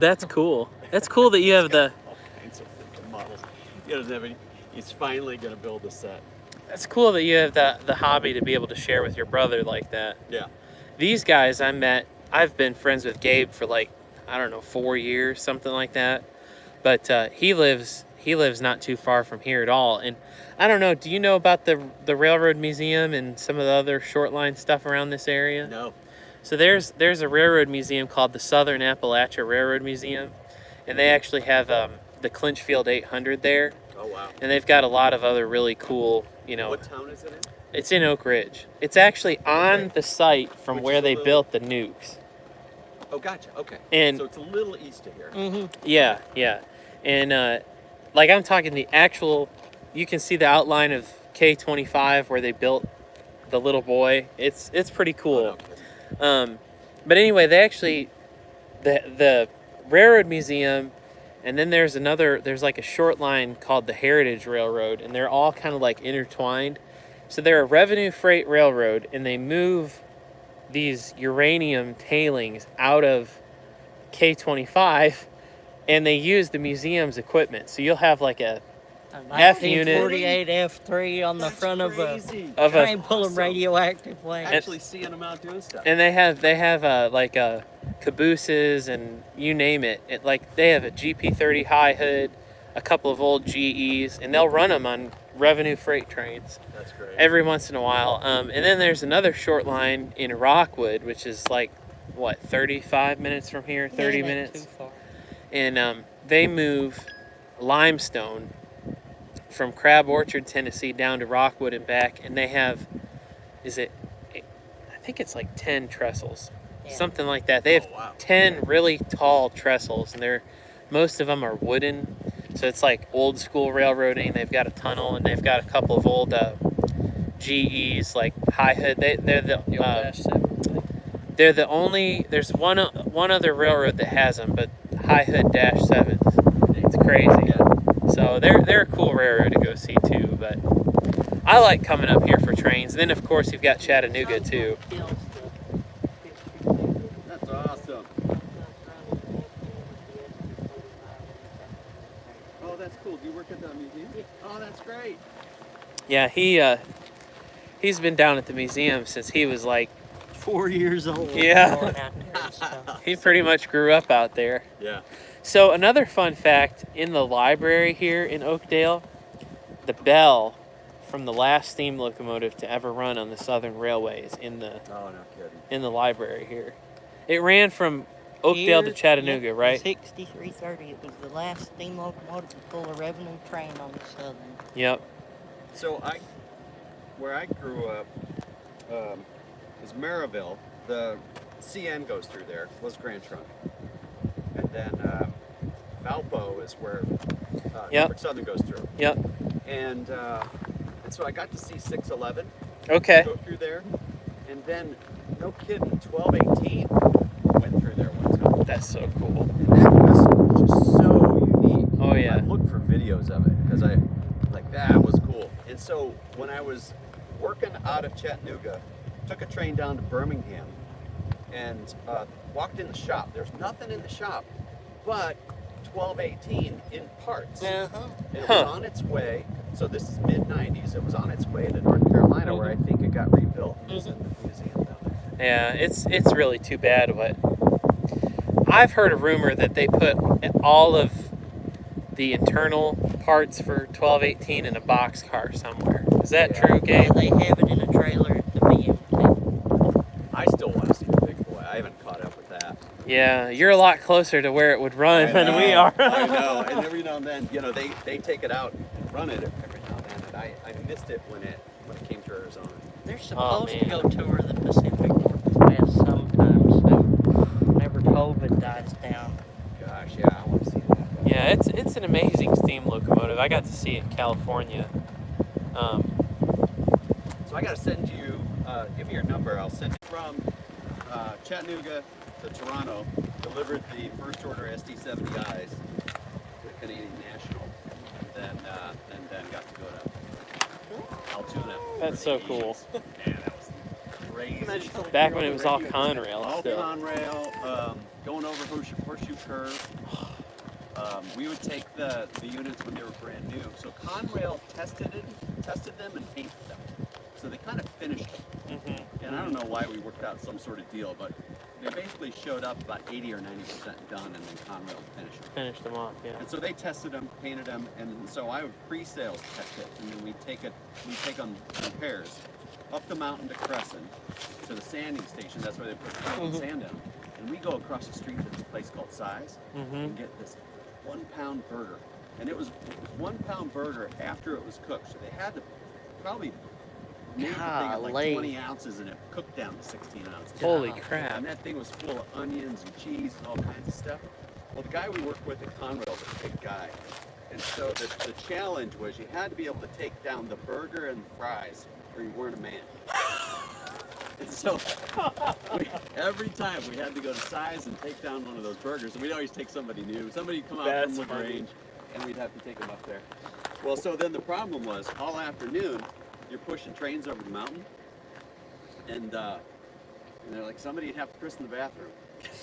That's cool. That's cool that you have the. All kinds of models. He doesn't have any. He's finally going to build a set. That's cool that you have the hobby to be able to share with your brother like that. Yeah. These guys I met, I've been friends with Gabe for like, I don't know, 4 years, something like that. But he lives not too far from here at all. And I don't know, do you know about the Railroad Museum and some of the other short line stuff around this area? No. So there's a railroad museum called the Southern Appalachia Railroad Museum, and they actually have the Clinchfield 800 there. Oh, wow. And they've got a lot of other really cool, What town is it in? It's in Oak Ridge. It's actually on the site from Which where is a they little- built the nukes. Oh, gotcha. Okay. And- so it's a little east of here. Mm-hmm. Yeah. And like I'm talking the actual, you can see the outline of K-25 where they built the little boy. It's pretty Oh, cool. no kidding. But anyway, they actually, the Railroad Museum, and then there's like a short line called the Heritage Railroad, and they're all kind of like intertwined. So they're a revenue freight railroad, and they move these uranium tailings out of K-25, and they use the museum's equipment. So you'll have like a F unit. 1948 F3 on the That's front crazy. of a, train pulling Awesome. radioactive waste. Actually seeing them out doing stuff. and they have like cabooses and you name it. Like they have a GP30 high hood, a couple of old GEs, and they'll run them on revenue freight trains That's great. every once in a while. And then there's another short line in Rockwood, which is like, what, 35 minutes from here, 30 Yeah, it ain't minutes? too far. And they move limestone from Crab Orchard, Tennessee, down to Rockwood and back, and they have, I think it's like 10 trestles, Yeah. something like that. They have Oh, wow. 10 really tall trestles, and most of them are wooden, so it's like old school railroading. They've got a tunnel, and they've got a couple of old GEs, like high hood. They're the only. There's one other railroad that has them, but high hood dash sevens. It's crazy. Yeah. So they're a cool railroad to go see too. But I like coming up here for trains. Then of course you've got Chattanooga too. That's awesome. Oh, that's cool. Do you work at the museum? Oh, that's great. Yeah, he's been down at the museum since he was like, 4 years old. yeah, Going out there and stuff. he pretty much grew up out there. Yeah. So another fun fact, in the library here in Oakdale, the bell from the last steam locomotive to ever run on the Southern Railway is in the Oh, no kidding. library here. It ran from Oakdale to Here, Chattanooga, yeah, right? 6330. It was the last steam locomotive to pull a revenue train on the Southern. Yep. So where I grew up, was Maryville. The CN goes through there. Was Grand Trunk. And then Valpo is where Yep. Norfolk Southern goes through. Yep. And so I got to see 611 Okay. go through there. And then, no kidding, 1218 went through there one time. That's so cool. And that was just so unique. Oh, yeah. I looked for videos of it because that was cool. And so when I was working out of Chattanooga, took a train down to Birmingham and walked in the shop. There's nothing in the shop but 1218 in parts. Uh-huh. And it was Huh. on its way. So this is mid-90s. It was on its way to North Carolina, where I think it got rebuilt. It was in the museum down there. Yeah, it's really too bad. But I've heard a rumor that they put all of the internal parts for 1218 in a boxcar somewhere. Is that Yeah. true, Yeah, Gabe? they have it in a trailer at the BMT. I still want to see the big boy. I haven't caught up with that. Yeah, you're a lot closer to where it would run than we are. I know. And every now and then, they take it out and run it every now and then. And I missed it when it came to Arizona. They're Oh, supposed to man. go tour the Pacific Northwest sometime soon, whenever COVID dies down. Gosh, yeah, I want to see that. Yeah, it's an amazing steam locomotive. I got to see it in California. So I got to send you, give me your number. I'll send it from Chattanooga to Toronto. Delivered the first order SD70Is to Canadian National, and then got to go to Altoona. That's so cool. Man, that was crazy. Back when it was all Conrail All still. Conrail. going over horseshoe curve. We would take the units when they were brand new. So Conrail tested them and painted them. So they kind of finished them. Mm-hmm. And I don't know why we worked out some sort of deal, but they basically showed up about 80 or 90% done, and then Conrail finished them. Finished them off, yeah. And so they tested them, painted them, and so I would pre-sales test it, and then we take them in pairs up the mountain to Crescent to the sanding station. That's where they put the sand in. And we go across the street to this place called Size and get this 1 pound burger. And it was 1 pound burger after it was cooked. So they had to probably make the thing at like Golly. 20 ounces and it cooked down to 16 ounces. Holy crap. And that thing was full of onions and cheese and all kinds of stuff. Well, the guy we worked with at Conrail was a big guy. And so the challenge was you had to be able to take down the burger and the fries or you weren't a man. And so every time we had to go to Size and take down one of those burgers, and we'd always take somebody new. Somebody'd come out That's from funny. LaGrange, and we'd have to take them up there. Well, so then the problem was all afternoon you're pushing trains over the mountain, and they're like somebody'd have to christen the bathroom.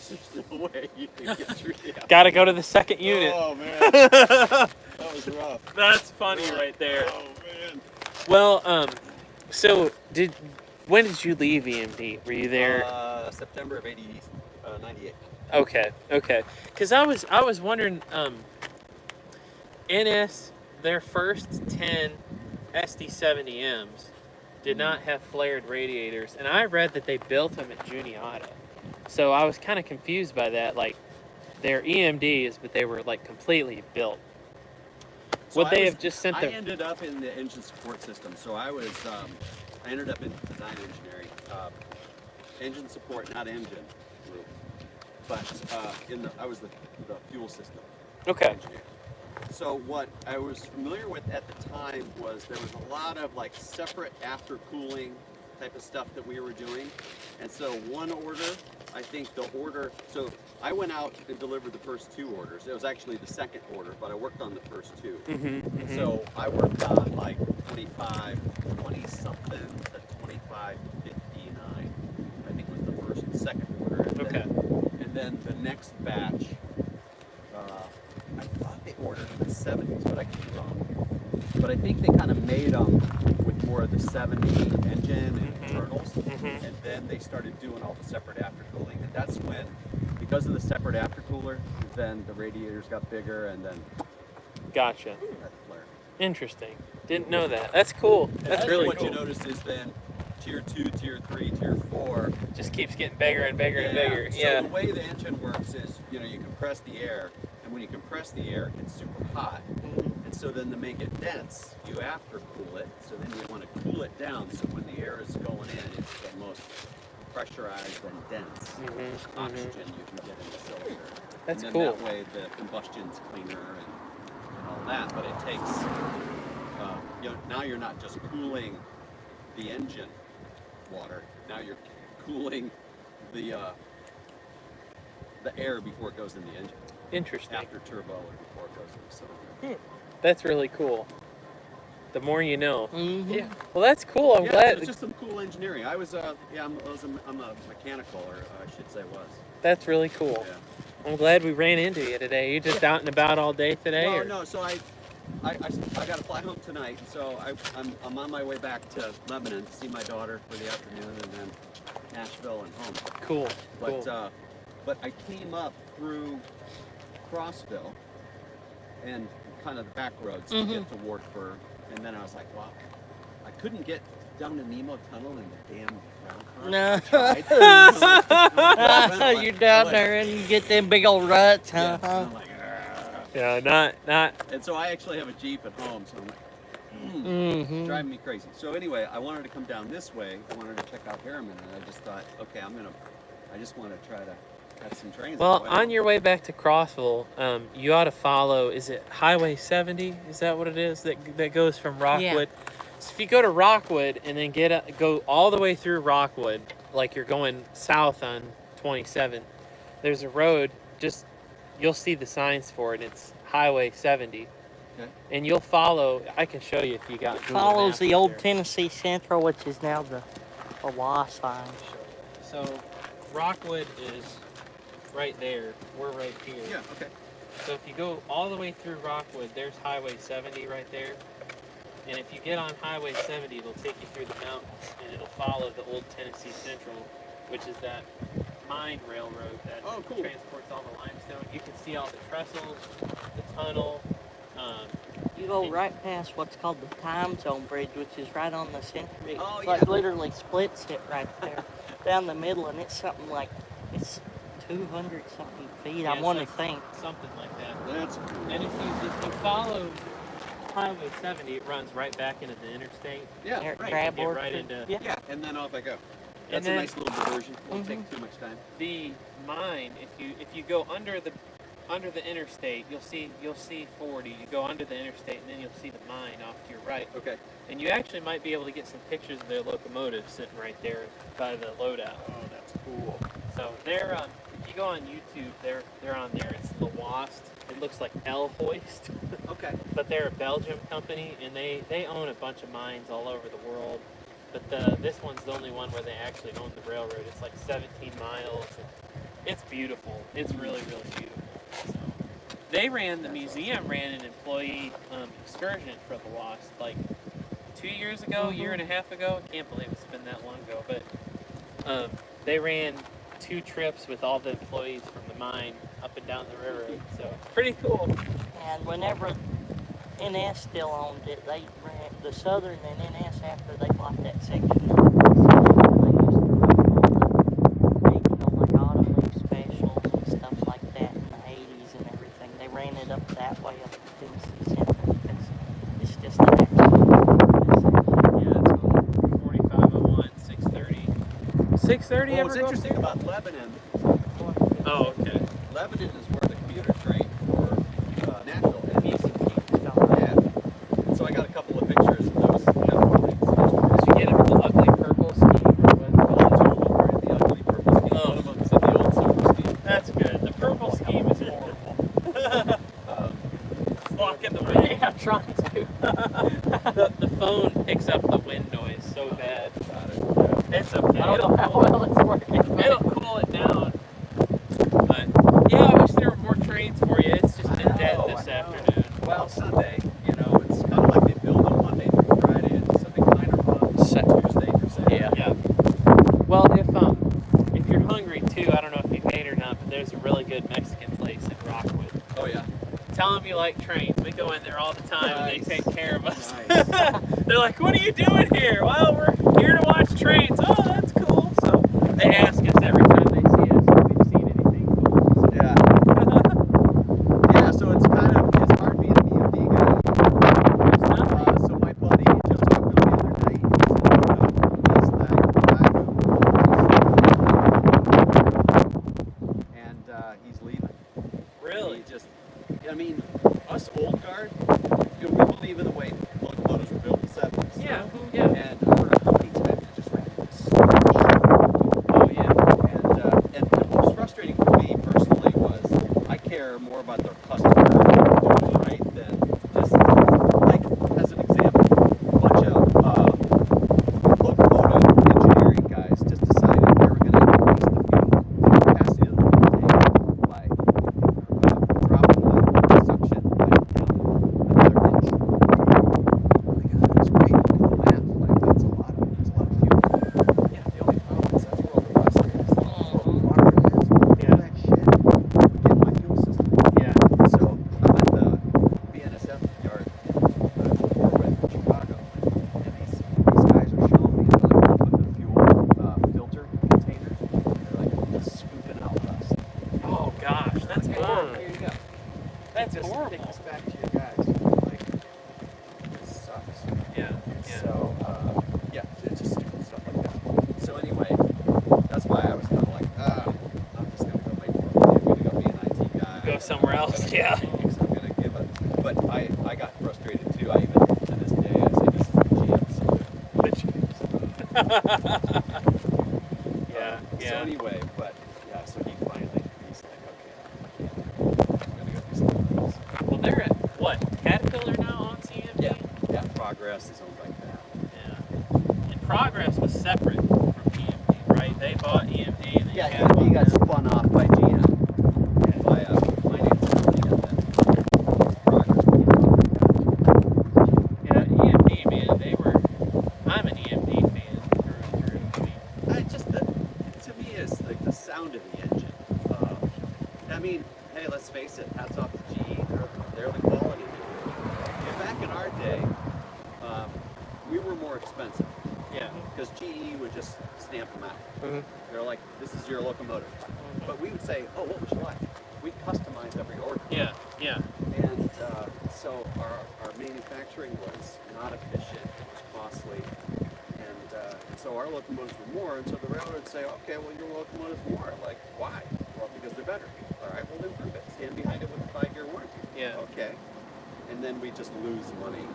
There's no way you can get through that. Gotta go to the second unit. Oh man, that was rough. That's funny right there. Oh man. Well, so when did you leave EMD? Were you there? September of 98. Okay. Because I was wondering, NS, their first 10 SD70Ms did not have flared radiators, and I read that they built them at Juniata. So I was kind of confused by that. Like, they're EMDs, but they were like completely built. So Would they have just sent I their... ended up in the engine support system. So I ended up in design engineering, engine support, not engine group, but I was the fuel system Okay. engineer. So what I was familiar with at the time was there was a lot of like separate after cooling type of stuff that we were doing, and so one order, I think the order. So I went out and delivered the first 2 orders. It was actually the second order, but I worked on the first 2. Mm-hmm. So I worked on like 20 something to 2559. I think was the first and second order. And then the next batch, I thought they ordered in the 70s, but I could be wrong. But I think they kind of made them with more of the 70 engine and internals, and then they started doing all the separate aftercooling. And that's when, because of the separate aftercooler, then the radiators got bigger, and then Gotcha. had the flare. Interesting. Didn't know that. That's cool. That's really what cool. you notice is then tier 2, tier 3, tier 4. Just keeps getting bigger and bigger and bigger. So Yeah. the way the engine works is, you compress the air, and when you compress the air, it gets super hot. And so then to make it dense, you after cool it. So then you want to cool it down so when the air is going in, it's the most pressurized and dense oxygen you can get in the cylinder. That's and then cool. That way the combustion's cleaner and all that. But it takes, now you're not just cooling the engine water. Now you're cooling the air before it goes in the engine. Interesting. After turbo and before it goes in the cylinder. That's really cool. The more you know. Mm-hmm. Yeah. Well, that's cool. I'm Yeah, glad. it's just some cool engineering. I'm a mechanical, or I should say was. That's really cool. Yeah. I'm glad we ran into you today. You just out and about all day today? Well, or? no, so I got to fly home tonight, so I'm on my way back to Lebanon to see my daughter for the afternoon, and then Nashville and home. Cool. But Cool. but I came up through Crossville and kind of the back roads to get to Wartburg, and then I was like, wow, I couldn't get down the Nemo Tunnel in the damn ground car. No. You're down there and you get them big old ruts. Yeah, Huh? and I'm like, "Argh." Yeah, not. And so I actually have a Jeep at home, so I'm like, Mm-hmm. driving me crazy. So anyway, I wanted to come down this way. I wanted to check out Harriman, and I just thought, okay, I just want to try to catch some trains. Well, way. on your way back to Crossville, you ought to follow, is it Highway 70? Is that what it is that goes from Rockwood? So if you go to Rockwood and then go all the way through Rockwood, like you're going south on 27, there's a road, you'll see the signs for it. It's Highway 70. Okay. And you'll follow, I can show you if you got Google Follows Maps the up old there. Tennessee Central, which is now the Y sign. So Rockwood is right there. We're right here. Yeah. Okay. So if you go all the way through Rockwood, there's Highway 70 right there. And if you get on Highway 70, it'll take you through the mountains, and it'll follow the old Tennessee Central, which is that mine railroad that transports all the limestone. You can see all the trestles, the tunnel. You go right past what's called the Time Zone Bridge, which is right on the center. It Oh, like yeah. literally splits it right there down the middle, and it's something like it's 200 something feet. Yeah, I it's want to like think. something like that. That's cool. And if you follow Highway 70, it runs right back into the interstate. Yeah. Air Right. crab Get orchard. right into- Yeah. Yeah. And then off I go. And That's a then- nice little diversion. Won't take too much time. The mine, if you go under the interstate, you'll see 40. You go under the interstate, and then you'll see the mine off to your right. Okay. And you actually might be able to get some pictures of their locomotive sitting right there by the loadout. Oh, that's cool. So they're if you go on YouTube, they're on there. It's the Wast. It looks like El Hoist, Okay. but they're a Belgium company, and they own a bunch of mines all over the world. But this one's the only one where they actually own the railroad. It's like 17 miles. It's beautiful. It's really, really beautiful. So the museum ran an employee excursion for the Wasp like 2 years ago, year and a half ago. I can't believe it's been that long ago. But they ran 2 trips with all the employees from the mine up and down the railroad. So pretty cool. And whenever NS still owned it, they ran the Southern and NS after they bought that section. They used to run all the big, like autumn leaf specials and stuff like that in the 80s and everything. They ran it up that way up to Tennessee Central because it's just an excellent. Yeah, it's cool. 4501, 630. 630 Well, ever what's go up interesting there? about Lebanon, Oh, okay. Lebanon is where the commuter train for Nashville is. stuff. Yeah. So I got a couple of pictures of those. Did you get it with the ugly purple scheme? Or what? The ugly purple scheme. Oh. One of them's in the old silver scheme. That's good. The purple scheme is horrible. Blocking the wind. Yeah, I'm trying to. The phone picks up the wind noise so bad. Got it. It's okay. I don't know how well it's working. It'll cool it down. But yeah, I wish there were more trains for you. It's just been dead this afternoon. Well, Sunday, you know, it's kind of like they build on Monday through Friday, and something kind of runs Tuesday through Saturday. Yeah. Well, if you're hungry too, I don't know if you've ate or not, but there's a really good Mexican place in Rockwood. Oh, yeah. Tell them you like trains. We go in there all the time, and Nice. they take care of us. Nice. They're like, "What are you doing here?" "Well, we're here to watch trains." "Oh, that's cool." So they ask us every time they see us if we've seen anything cool. Yeah. Yeah, so it's hard being an EMD guy. So my buddy just talked to me the other night. He's that guy and he's leaving. Really? He just, I mean, us old guard, you know, we believe in the way locomotives were built in the 70s. Yeah. Yeah. And I don't know how many times it just ran so much. Oh yeah. And the most frustrating for me personally was I care more about the customer, right, than just, like, as an example, a bunch of locomotive engineering guys just decided they were going to increase the fuel capacity of the tank by dropping the suction like down another inch. Oh my God, that's great. Do the math. Like, that's a lot of fuel. Yeah, the only problem is that's where all the rust is. That's where all the water is. Yeah. All that shit in my fuel system. Yeah. So I'm at the BNSF yard in Norfolk, Chicago, and these guys are showing me how they put the fuel filter containers. They're like scooping out rust. Oh gosh, that's horrible. Here you go. That's Take horrible. this back to your guys. Like, this sucks. Yeah. Yeah. So, yeah, it's just stupid stuff like that. So anyway, that's why I was kind of like, I'm just going to go make more money. I'm going to go be an IT guy. Go somewhere else. Yeah. So I'm going to give it. But I got frustrated too. I even, to this day, I say this is the GM Yeah. So Yeah. anyway, but yeah, so he's like, okay, I'm going to go do something else. Well, they're at what? Caterpillar now on CMD? Yeah, Progress is owned by that. Yeah. And Progress was separate from EMD, right? They bought EMD and then Yeah, Caterpillar. he got spun off by GM. face it, hats off to GE. They're the quality. And back in our day, we were more expensive. Yeah. Because GE would just stamp them out. Mm-hmm. They're like, this is your locomotive. But we would say, oh, what would you like? We customize every order. Yeah. Yeah. And so our manufacturing was not efficient. It was costly. And so our locomotives were more. And so the railroad would say, okay, well, your locomotive's more. Like, why? Well, because they're better. All right, well, then prove it. Stand behind it with a 5-year warranty. Yeah. Okay. And then we just lose money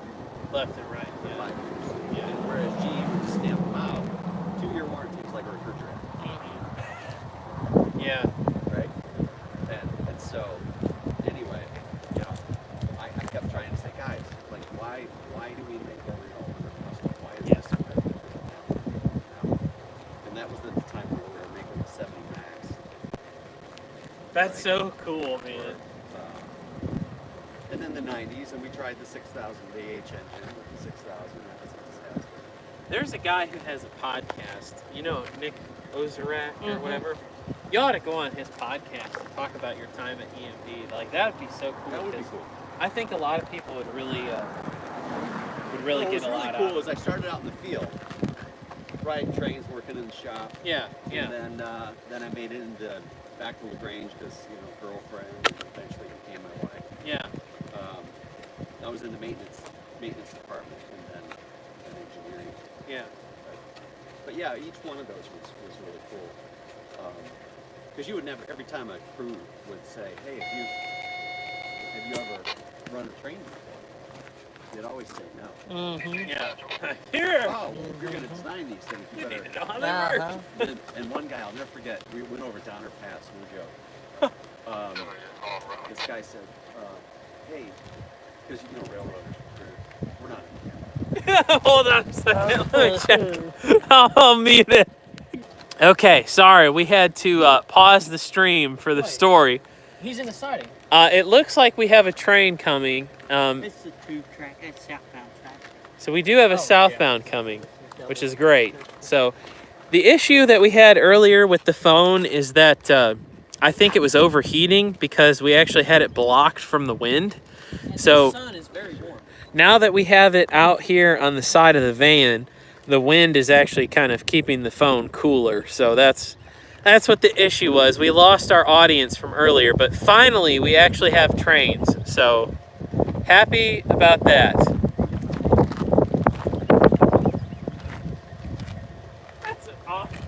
Left and right. for 5 Yeah. years. Yeah. And whereas GE would just stamp them out, 2-year warranty is like a refrigerator. Yeah. Right? And so, anyway, you know, I kept trying to say, guys, like, why do we make every order custom? Why is this so very different now? And that was the time when we were making the 70 Max. That's so cool, man. And then the 90s, and we tried the 6000 AH engine with the 6000. That was a disaster. There's a guy who has a podcast. You know, Nick Ozerak or Mhm. whatever. You ought to go on his podcast and talk about your time at EMD. Like that would be so cool. That would be because cool. I think a lot of people would really Well, get a what was lot really out. cool is I started out in the field, riding trains, working in the shop. Yeah, yeah. And then I made it into back to LaGrange because, you know, girlfriend, and eventually became my wife. Yeah. I was in the maintenance department and then engineering. Yeah. But yeah, each one of those was really cool. Because you would never, every time a crew would say, hey, have you ever run a train before? You'd always say no. Mm-hmm. Yeah. Here. Oh, well, if you're going to design these things, you You better. need to know how they work. Uh-huh. And one guy, I'll never forget, we went over Donner Pass, no joke. This guy said, hey, because you know railroaders, we're not. Hold on a second. Let me check. I'll mute it. Okay, sorry. We had to pause the stream for the story. He's in the siding. It looks like we have a train coming. It's a tube track. It's southbound track. So we do have a Oh, southbound coming, which is great. So the issue that we had earlier with the phone is that I think it was overheating because we actually had it blocked from the wind. So The sun is very warm. now that we have it out here on the side of the van, the wind is actually kind of keeping the phone cooler. So that's what the issue was. We lost our audience from earlier, but finally we actually have trains. So happy about that. That's an awesome.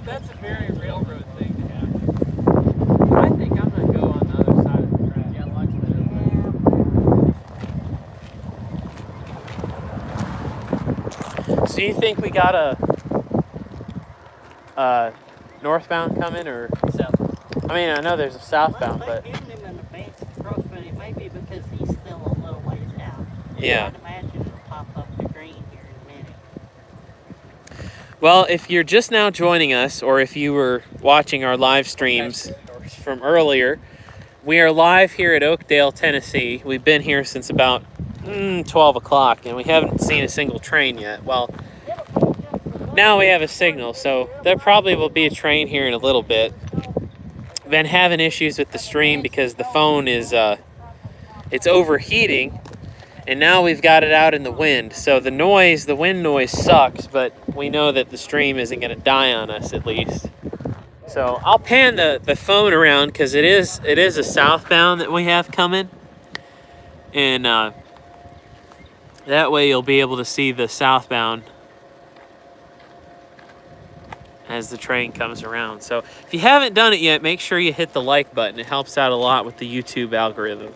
That's a very railroad thing to have. I think I'm gonna go on the other side of the track. Yeah, watch that. So you think we got a northbound coming or south? I mean, I know there's a southbound, Well, but they gave him an advanced approach, but it may be because he's still a little ways out. Yeah. I'd imagine it'll pop up to green here in a minute. well, if you're just now joining us, or if you were watching our live streams from earlier, we are live here at Oakdale, Tennessee. We've been here since about 12 o'clock, and we haven't seen a single train yet. Well, now we have a signal, so there probably will be a train here in a little bit. Been having issues with the stream because the phone is it's overheating, and now we've got it out in the wind. So the wind noise sucks, but we know that the stream isn't going to die on us at least. So I'll pan the phone around because it is a southbound that we have coming, and that way you'll be able to see the southbound as the train comes around. So if you haven't done it yet, make sure you hit the like button. It helps out a lot with the YouTube algorithm.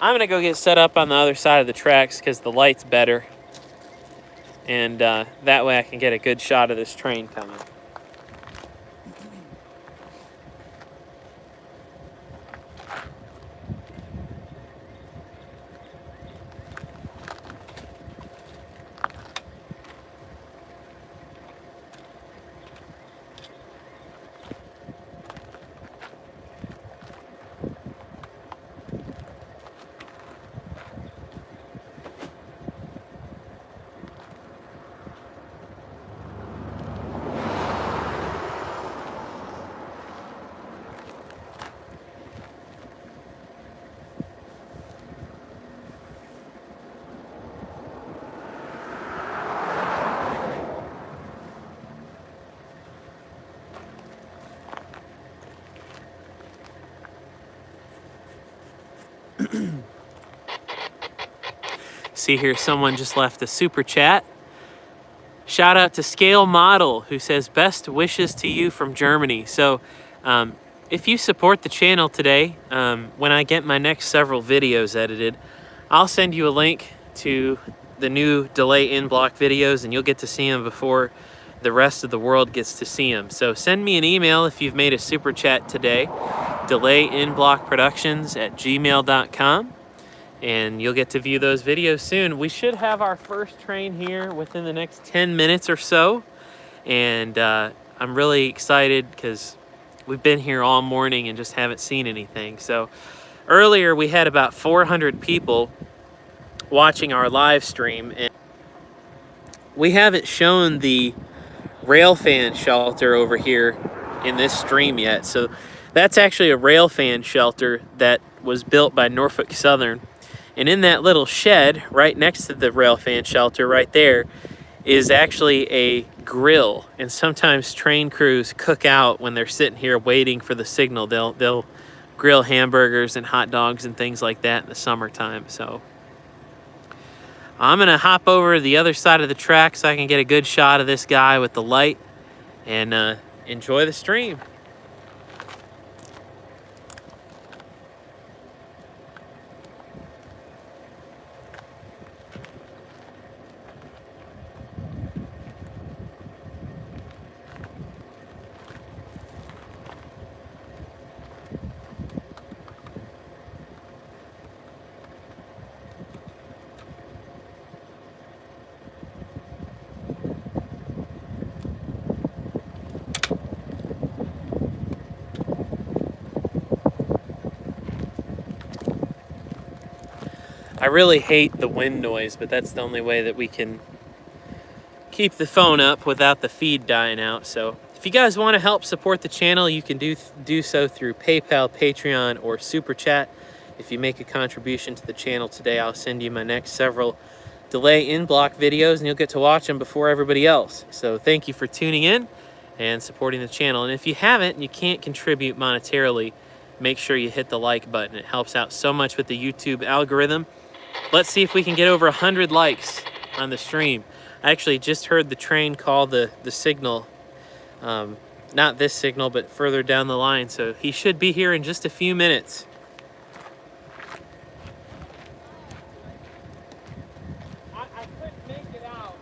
I'm gonna go get set up on the other side of the tracks because the light's better, and that way I can get a good shot of this train coming. See here, someone just left a super chat. Shout out to Scale Model, who says best wishes to you from Germany. So if you support the channel today, when I get my next several videos edited, I'll send you a link to the new delay in block videos, and you'll get to see them before the rest of the world gets to see them. So send me an email if you've made a super chat today, delayinblockproductions@gmail.com, and you'll get to view those videos soon. We should have our first train here within the next 10 minutes or so, and I'm really excited because we've been here all morning and just haven't seen anything. So earlier we had about 400 people watching our live stream, and we haven't shown the railfan shelter over here in this stream yet. So that's actually a railfan shelter that was built by Norfolk Southern, and in that little shed right next to the railfan shelter right there is actually a grill, and sometimes train crews cook out when they're sitting here waiting for the signal. They'll grill hamburgers and hot dogs and things like that in the summertime. So I'm gonna hop over to the other side of the track so I can get a good shot of this guy with the light and enjoy the stream. I really hate the wind noise, but that's the only way that we can keep the phone up without the feed dying out. So if you guys want to help support the channel, you can do so through PayPal, Patreon, or Super Chat. If you make a contribution to the channel today, I'll send you my next several delay in block videos, and you'll get to watch them before everybody else. So thank you for tuning in and supporting the channel. And if you haven't and you can't contribute monetarily, make sure you hit the like button. It helps out so much with the YouTube algorithm. Let's see if we can get over 100 likes on the stream. I actually just heard the train call the signal. Not this signal, but further down the line. So he should be here in just a few minutes. I couldn't make it out.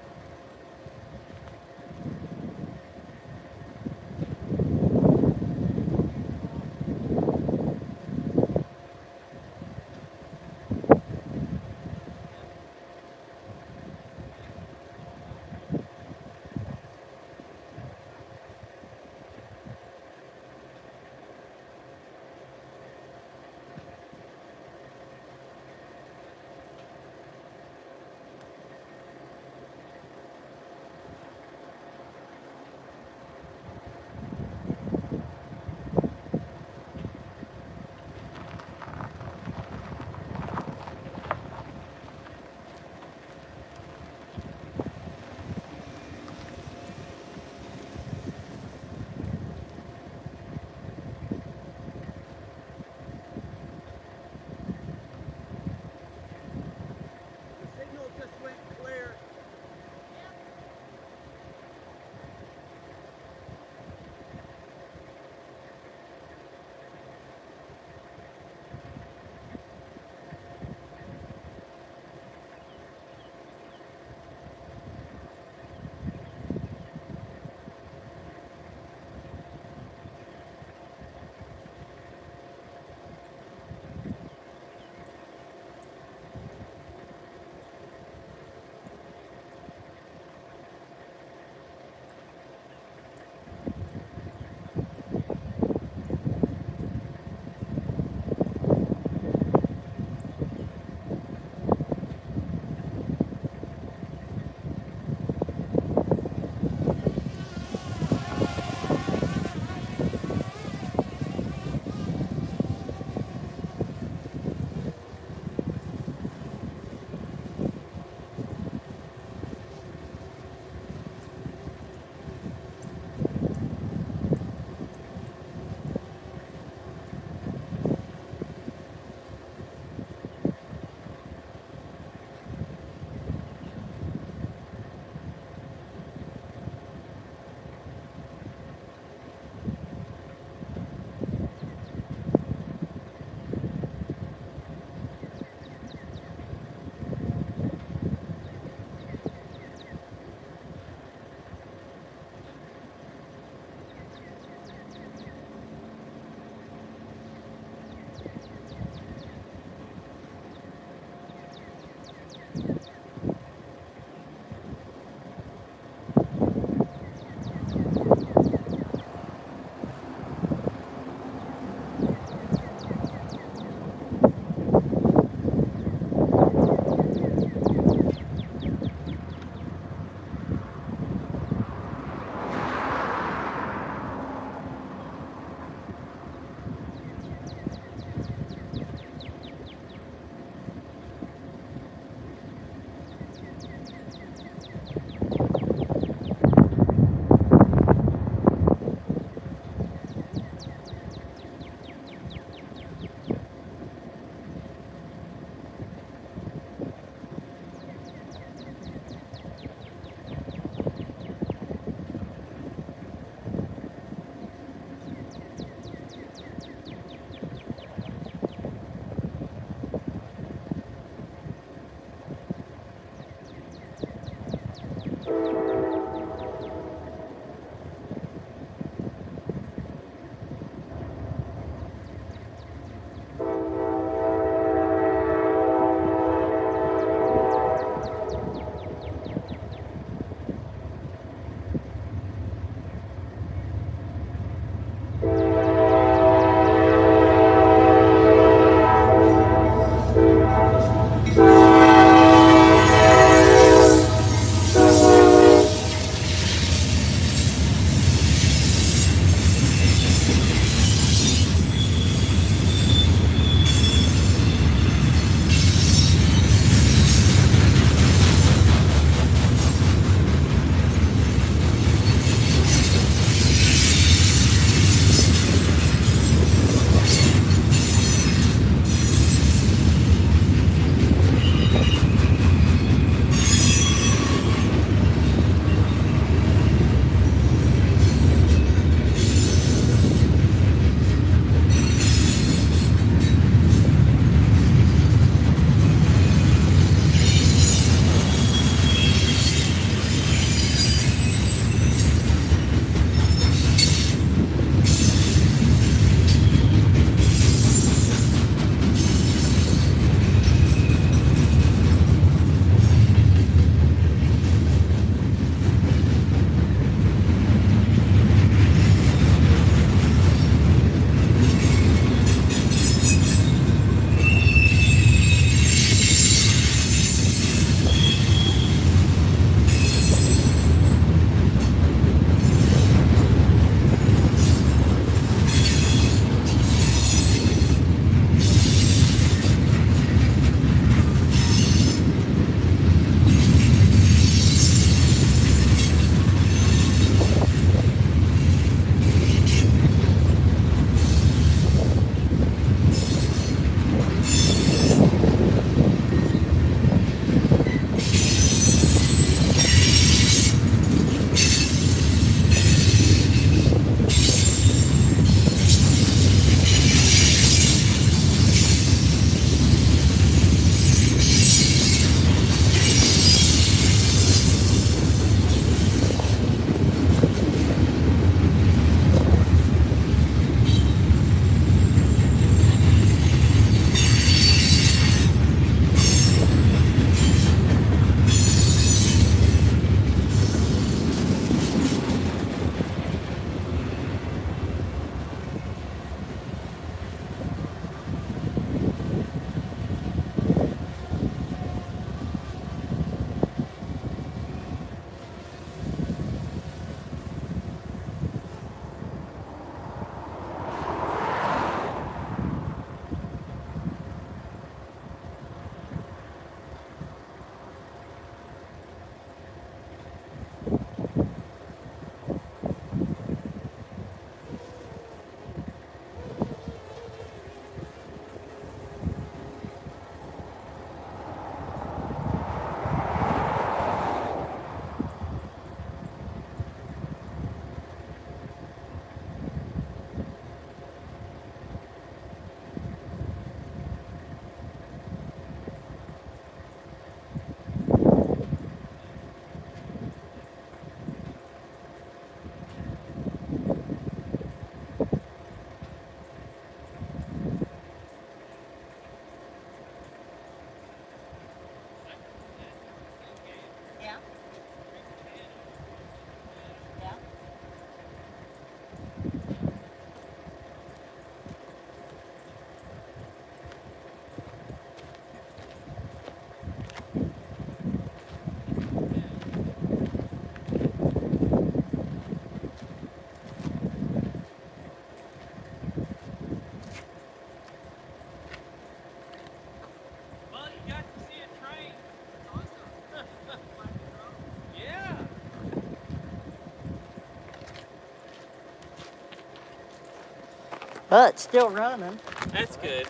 But it's still running. That's good.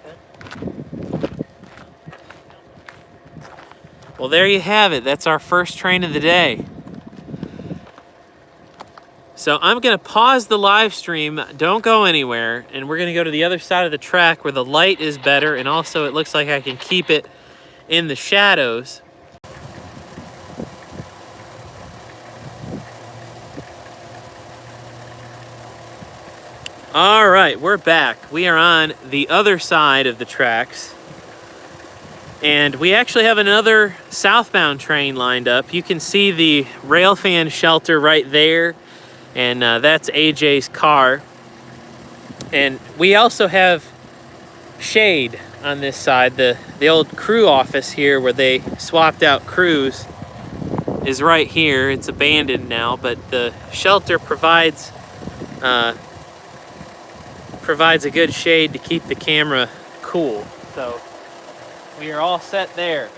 Well, there you have it. That's our first train of the day. So I'm going to pause the live stream. Don't go anywhere. And we're going to go to the other side of the track where the light is better. And also it looks like I can keep it in the shadows. All right, we're back. We are on the other side of the tracks. And we actually have another southbound train lined up. You can see the railfan shelter right there. And that's AJ's car. And we also have shade on this side. The old crew office here where they swapped out crews is right here. It's abandoned now, but the shelter provides a good shade to keep the camera cool. So we are all set there.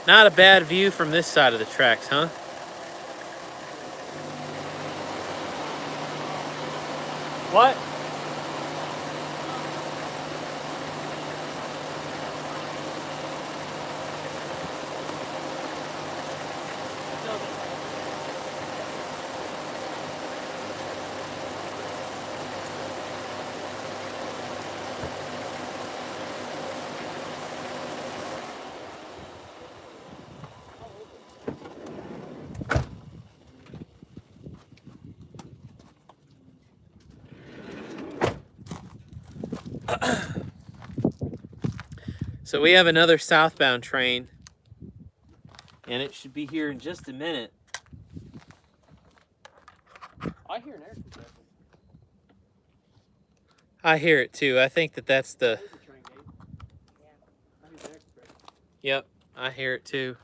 Not a bad view from this side of the tracks, huh? What? So we have another southbound train, and it should be here in just a minute. I hear an air compressor. I hear it too. I think that's the... There's a train gate. Yeah. I hear the air compressor. Yep, I hear it too.